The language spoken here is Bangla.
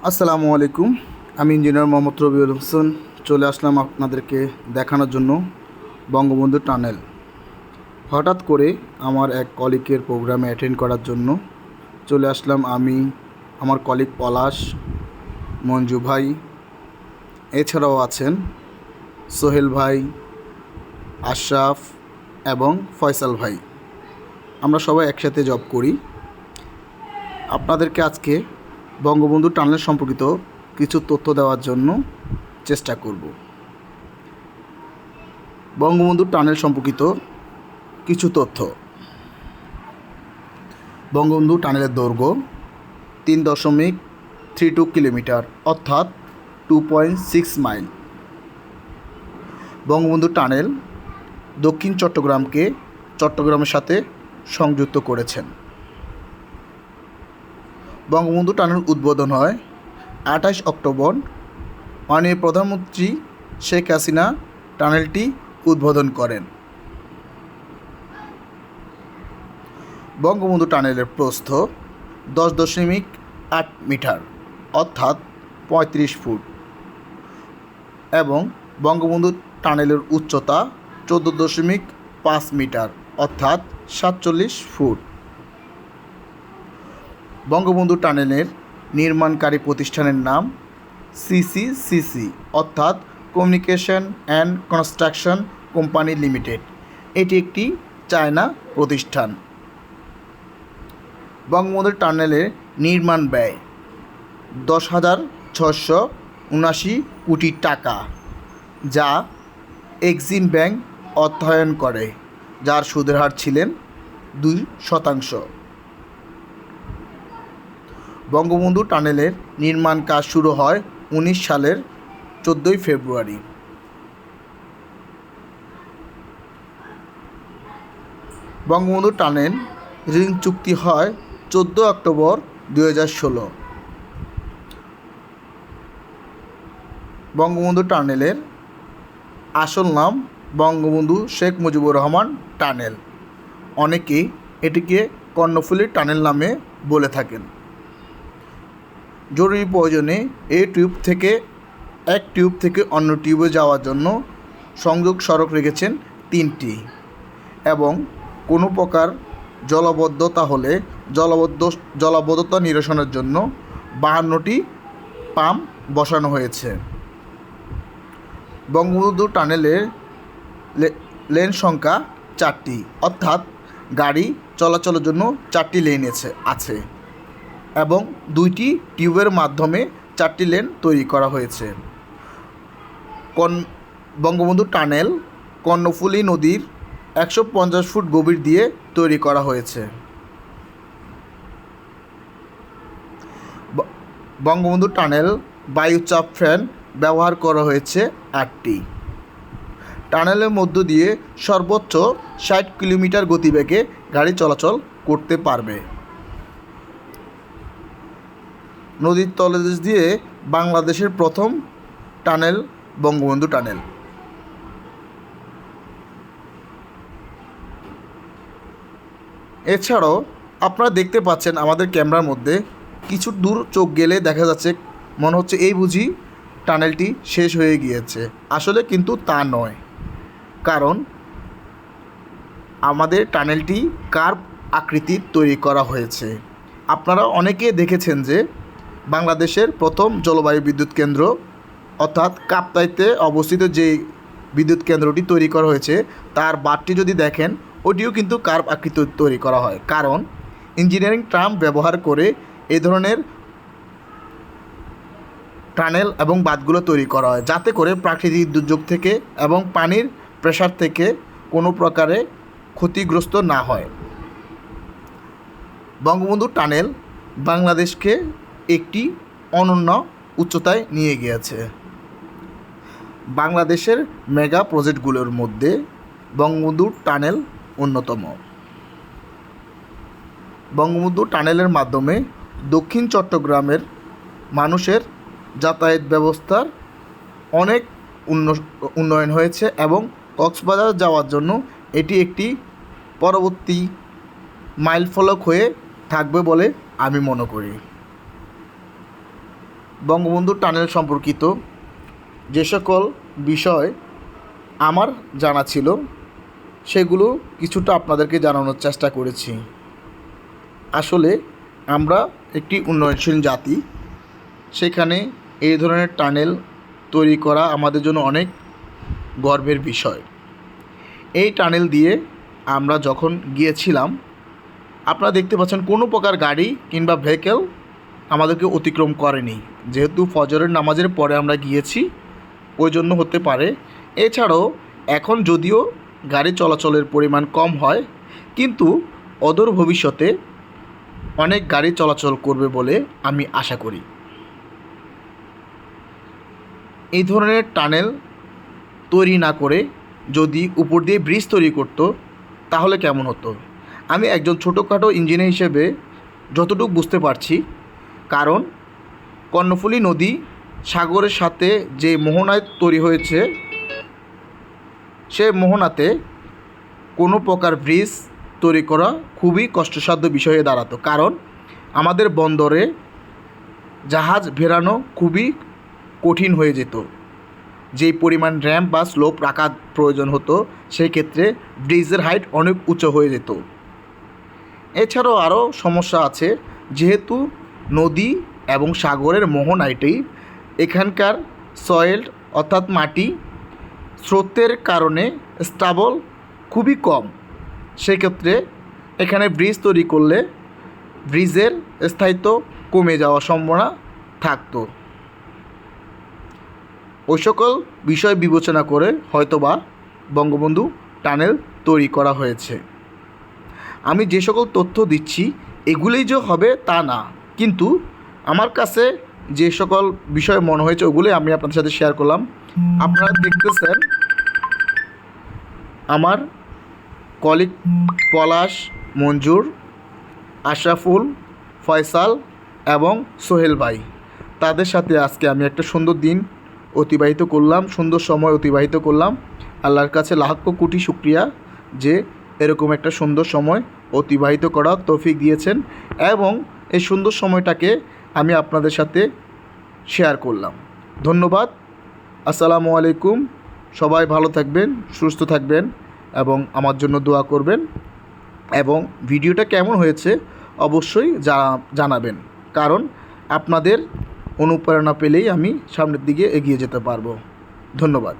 আসসালামু আলাইকুম। আমি ইঞ্জিনিয়ার মোহাম্মদ রবিউল হোসেন চলে আসলাম আপনাদেরকে দেখানোর জন্য বঙ্গবন্ধু টানেল। হঠাৎ করে আমার এক কলিগের প্রোগ্রামে অ্যাটেন্ড করার জন্য চলে আসলাম আমি, আমার কলিগ পলাশ, মঞ্জু ভাই, এছাড়াও আছেন সোহেল ভাই, আশরাফ এবং ফয়সাল ভাই। আমরা সবাই একসাথে জব করি। আপনাদেরকে আজকে বঙ্গবন্ধু টানেল সম্পর্কিত কিছু তথ্য দেওয়ার জন্য চেষ্টা করব। বঙ্গবন্ধু টানেল সম্পর্কিত কিছু তথ্য। বঙ্গবন্ধু টানেলের দৈর্ঘ্য 3.32 কিলোমিটার অর্থাৎ 2.6 মাইল। বঙ্গবন্ধু টানেল দক্ষিণ চট্টগ্রামকে চট্টগ্রামের সাথে সংযুক্ত করেছেন। বঙ্গবন্ধু টানেল উদ্বোধন হয় 28 অক্টোবর। মাননীয় প্রধানমন্ত্রী শেখ হাসিনা টানেলটি উদ্বোধন করেন। বঙ্গবন্ধু টানেলের প্রস্থ 10.8 মিটার অর্থাৎ 35 ফুট এবং বঙ্গবন্ধু টানেলের উচ্চতা 14.5 মিটার অর্থাৎ 47 ফুট। বঙ্গবন্ধু টানেলের নির্মাণকারী প্রতিষ্ঠানের নাম সিসিসিসি অর্থাৎ communication and construction company limited. এটি একটি চায়না প্রতিষ্ঠান। বঙ্গবন্ধু টানেলের নির্মাণ ব্যয় 10,679 কোটি টাকা, যা এক্সিম ব্যাংক অর্থায়ন করে, যার সুদের হার ছিলেন 2%। বঙ্গবন্ধু টানেলের নির্মাণ কাজ শুরু হয় 19 সালের 14 ফেব্রুয়ারি। বঙ্গবন্ধু টানেল রিং চুক্তি হয় 14 অক্টোবর 2016। বঙ্গবন্ধু টানেলের আসল নাম বঙ্গবন্ধু শেখ মুজিবুর রহমান টানেল। অনেকে এটিকে কর্ণফুলী টানেল নামে বলে থাকেন। জরুরি প্রয়োজনে এক টিউব থেকে অন্য টিউবে যাওয়ার জন্য সংযোগ সড়ক রেখেছেন 3টি এবং কোনো প্রকার জলাবদ্ধতা হলে জলাবদ্ধতা নিরসনের জন্য 52টি পাম্প বসানো হয়েছে। বঙ্গবন্ধু টানেলের লেন সংখ্যা 4টি অর্থাৎ গাড়ি চলাচলের জন্য 4টি লেন আছে এবং 2টি টিউবের মাধ্যমে 4টি লেন তৈরি করা হয়েছে। বঙ্গবন্ধু টানেল কর্ণফুলী নদীর 150 ফুট গভীর দিয়ে তৈরি করা হয়েছে। বঙ্গবন্ধু টানেল বায়ুচাপ ফ্যান ব্যবহার করা হয়েছে 8টি। টানেলের মধ্য দিয়ে সর্বোচ্চ 60 কিলোমিটার গতিবেগে গাড়ি চলাচল করতে পারবে। নদীর তলদেশ দিয়ে বাংলাদেশের প্রথম টানেল বঙ্গবন্ধু টানেল। এছাড়াও আপনারা দেখতে পাচ্ছেন আমাদের ক্যামেরার মধ্যে কিছু দূর চোখ গেলে দেখা যাচ্ছে মনে হচ্ছে এই বুঝি টানেলটি শেষ হয়ে গিয়েছে। আসলে কিন্তু তা নয়, কারণ আমাদের টানেলটি কার্ভ আকৃতির তৈরি করা হয়েছে। আপনারা অনেকে দেখেছেন যে বাংলাদেশের প্রথম জলবায়ু বিদ্যুৎ কেন্দ্র অর্থাৎ কাপ্তাইতে অবস্থিত যে বিদ্যুৎ কেন্দ্রটি তৈরি করা হয়েছে তার বাঁটটি যদি দেখেন ওটিও কিন্তু কার্ভ আকৃতি তৈরি করা হয়, কারণ ইঞ্জিনিয়ারিং টার্ম ব্যবহার করে এই ধরনের টানেল এবং বাঁধগুলো তৈরি করা হয় যাতে করে প্রাকৃতিক দুর্যোগ থেকে এবং পানির প্রেসার থেকে কোনো প্রকারে ক্ষতিগ্রস্ত না হয়। বঙ্গবন্ধু টানেল বাংলাদেশকে একটি অনন্য উচ্চতায় নিয়ে গিয়েছে। বাংলাদেশের মেগা প্রজেক্টগুলোর মধ্যে বঙ্গবন্ধু টানেল অন্যতম। বঙ্গবন্ধু টানেলের মাধ্যমে দক্ষিণ চট্টগ্রামের মানুষের যাতায়াত ব্যবস্থার অনেক উন্নয়ন হয়েছে এবং কক্সবাজার যাওয়ার জন্য এটি একটি পরবর্তী মাইলফলক হয়ে থাকবে বলে আমি মনে করি। বঙ্গবন্ধু টানেল সম্পর্কিত যে সকল বিষয় আমার জানা ছিল সেগুলো কিছুটা আপনাদেরকে জানানোর চেষ্টা করেছি। আসলে আমরা একটি উন্নয়নশীল জাতি, সেখানে এই ধরনের টানেল তৈরি করা আমাদের জন্য অনেক গর্বের বিষয়। এই টানেল দিয়ে আমরা যখন গিয়েছিলাম, আপনারা দেখতে পাচ্ছেন কোনো প্রকার গাড়ি কিংবা ভেহিকেল আমাদেরকে অতিক্রম করেনি। যেহেতু ফজরের নামাজের পরে আমরা গিয়েছি, ওই জন্য হতে পারে। এছাড়াও এখন যদিও গাড়ি চলাচলের পরিমাণ কম হয়, কিন্তু অদূর ভবিষ্যতে অনেক গাড়ি চলাচল করবে বলে আমি আশা করি। এই ধরনের টানেল তৈরি না করে যদি উপর দিয়ে ব্রিজ তৈরি করতো তাহলে কেমন হতো? আমি একজন ছোটোখাটো ইঞ্জিনিয়ার হিসেবে যতটুকু বুঝতে পারছি, কারণ কর্ণফুলী নদী সাগরের সাথে যে মোহনায় তৈরি হয়েছে, সে মোহনাতে কোনো প্রকার ব্রিজ তৈরি করা খুবই কষ্টসাধ্য বিষয় হয়ে দাঁড়াতো। কারণ আমাদের বন্দরে জাহাজ ভেড়ানো খুবই কঠিন হয়ে যেত। যেই পরিমাণ র্যাম্প বা স্লোপ রাখার প্রয়োজন হতো, সেই ক্ষেত্রে ব্রিজের হাইট অনেক উঁচু হয়ে যেত। এছাড়াও আরও সমস্যা আছে, যেহেতু নদী এবং সাগরের মোহনায়টি, এখানকার সয়েল অর্থাৎ মাটি স্রোতের কারণে স্টেবল খুবই কম। সেক্ষেত্রে এখানে ব্রিজ তৈরি করলে ব্রিজের স্থায়িত্ব কমে যাওয়ার সম্ভাবনা থাকতো। ওই সকল বিষয় বিবেচনা করে হয়তোবা বঙ্গবন্ধু টানেল তৈরি করা হয়েছে। আমি যে সকল তথ্য দিচ্ছি এগুলোই যে হবে তা না, কিন্তু আমার কাছে যে সকল বিষয় মনে হয়েছে ওগুলোই আমি আপনাদের সাথে শেয়ার করলাম। আপনারা দেখতেছেন আমার কলিগ পলাশ, মঞ্জুর, আশরাফুল, ফয়সাল এবং সোহেল ভাই, তাদের সাথে আজকে আমি একটা সুন্দর দিন অতিবাহিত করলাম, সুন্দর সময় অতিবাহিত করলাম। আল্লাহর কাছে লাখো কোটি শুকরিয়া যে এরকম একটা সুন্দর সময় অতিবাহিত করার তৌফিক দিয়েছেন, এবং এই সুন্দর সময়টাকে আমি আপনাদের সাথে শেয়ার করলাম। ধন্যবাদ। আসসালামু আলাইকুম। সবাই ভালো থাকবেন, সুস্থ থাকবেন এবং আমার জন্য দোয়া করবেন। এবং ভিডিওটা কেমন হয়েছে অবশ্যই জানাবেন, কারণ আপনাদের অনুপ্রেরণা পেলেই আমি সামনের দিকে এগিয়ে যেতে পারবো। ধন্যবাদ।